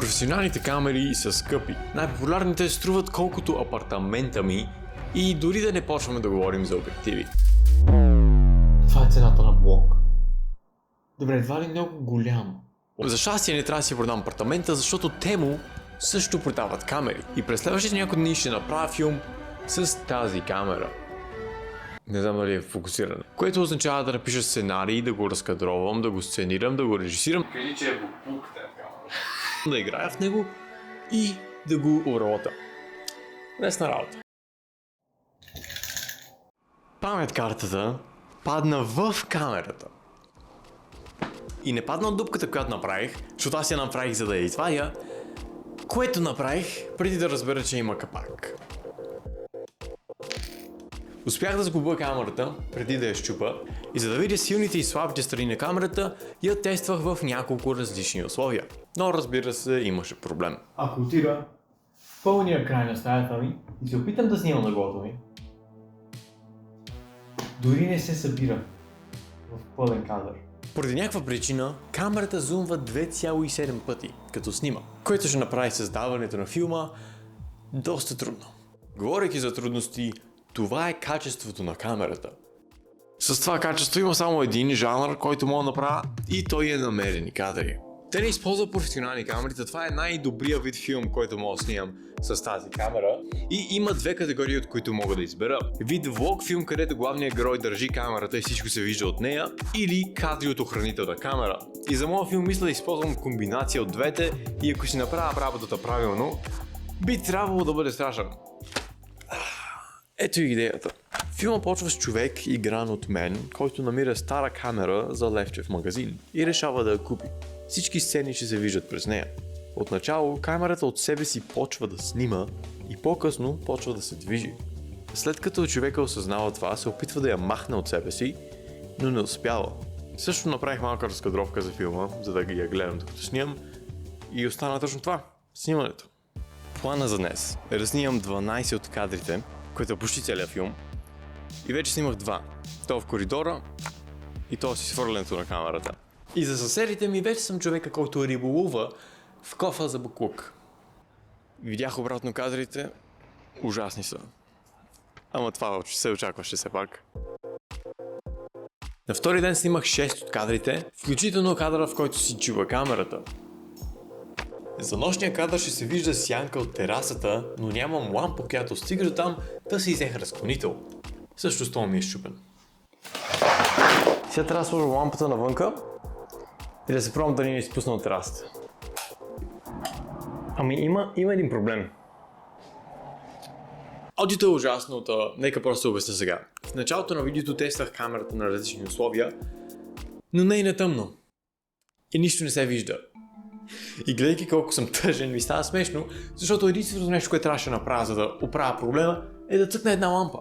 Професионалните камери са скъпи. Най-популярните струват колкото апартамента ми и дори да не почваме да говорим за обективи. Това е цената на блок. Добре, едва ли много голям. За щастие не трябва да си продам апартамента, защото те му също продават камери. И през следващите няколко дни ще направя филм с тази камера. Не знам дали е фокусирана. Което означава да напиша сценарий, да го разкадровам, да го сценирам, да го режисирам. Кажи, че е буклук тази камера. Да играя в него и да го обработя. Лесна работа. Памет-картата падна в камерата. И не падна от дупката, която направих, защото аз я направих за да я извадя, което направих преди да разбера, че има капак. Успях да сглоба камерата преди да я счупа и за да видя силните и слабите страни на камерата, я тествах в няколко различни условия. Но разбира се, имаше проблем. Ако отида в пълния край на стаята ми и се опитам да снимам наглото ми, дори не се събира в пълен кадър. Поради някаква причина, камерата зумва 2,7 пъти, като снима, което ще направи създаването на филма доста трудно. Говорейки за трудности, това е качеството на камерата. С това качество има само един жанр, който мога да направя и той е намерени кадри. Те не използват професионални камери, това е най-добрият вид филм, който мога да снимам с тази камера. И има две категории, от които мога да избера. Вид влог филм, където главният герой държи камерата и всичко се вижда от нея, или кадри от охранителна камера. И за моят филм мисля да използвам комбинация от двете и ако си направя работата правилно, би трябвало да бъде страшен. Ето и идеята. Филма почва с човек, игран от мен, който намира стара камера за левче в магазин и решава да я купи. Всички сцени ще се виждат през нея. Отначало камерата от себе си почва да снима и по-късно почва да се движи. След като човека осъзнава това, се опитва да я махне от себе си, но не успява. Също направих малка разкадровка за филма, за да я гледам докато снимам и остана точно това – снимането. Плана за днес е да снимам 12 от кадрите, което е почти целият филм. И вече снимах два. То в коридора и то с изхвърлянето на камерата. И за съседите ми вече съм човека, който риболува в кофа за буклук. Видях обратно кадрите. Ужасни са. Ама това се очакваше все пак. На втори ден снимах 6 от кадрите, включително кадъра, в който си чува камерата. За нощния кадър ще се вижда сянка от терасата, но нямам лампа, която стига до там да се изех разклонител. Също стола ми е счупен. Сега трябва да сложа лампата навънка и да се пробвам да ни изпусна от терасата. Ами има един проблем. Аудиото е ужасно, нека просто обясня сега. В началото на видеото тествах камерата на различни условия, но не и на тъмно. И нищо не се вижда. И гледайки колко съм тъжен, ми става смешно, защото единственото нещо, което трябваше да направя, за да оправя проблема, е да цъкна една лампа.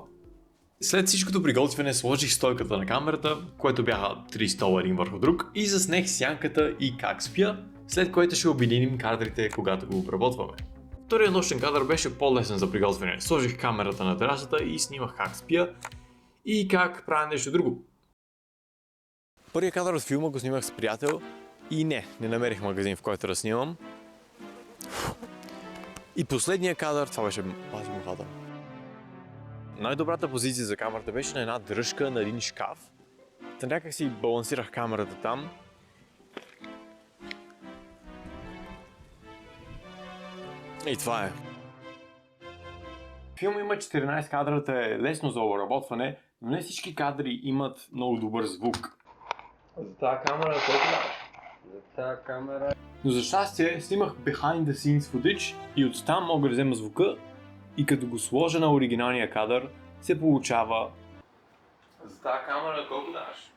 След всичкото приготвяне сложих стойката на камерата, което бяха 3 стола един върху друг, и заснех сянката и как спя, след което ще обединим кадрите, когато го обработваме. Вторият нощен кадър беше по-лесен за приготвяне. Сложих камерата на терасата и снимах как спя и как правя нещо друго. Първият кадър от филма го снимах с приятел и не намерих магазин, в който да снимам. И последния кадър, това беше базовия кадър. Най-добрата позиция за камерата беше на една дръжка на един шкаф. Та някак си балансирах камерата там. И това е. Филм има 14 кадрата, е лесно за обработване, но не всички кадри имат много добър звук. За тази камера колко да? За тази камера... Но за щастие снимах behind the scenes footage и оттам мога да взема звука и като го сложа на оригиналния кадър се получава... За тази камера колко даш?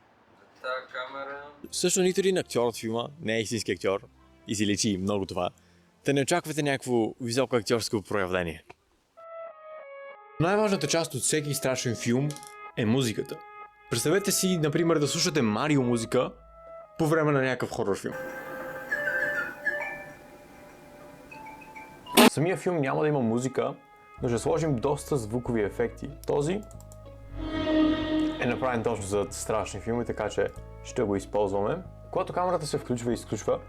За тази камера... Също нито един актьор от филма не е истински актьор и си личи много това. Та не очаквате някакво високо актьорско проявление. Най-важната част от всеки страшен филм е музиката. Представете си, например, да слушате Марио музика по време на някакъв хорор филм. Самия филм няма да има музика, но ще сложим доста звукови ефекти. Този е направен точно за страшни филми, така че ще го използваме. Когато камерата се включва и изключва,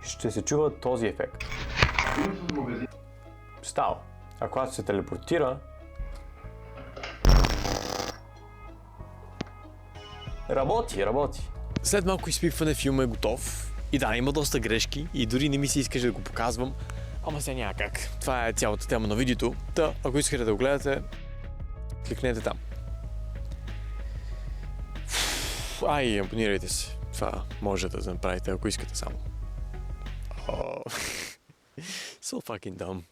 ще се чува този ефект. Става. А когато се телепортира, работи. След малко изпипване филма е готов. И да, има доста грешки и дори не ми се искаше да го показвам. Ама сега няма как. Това е цялата тема на видеото. Та, ако искате да го гледате, кликнете там. Абонирайте се. Това можете да направите, ако искате само. So fucking dumb.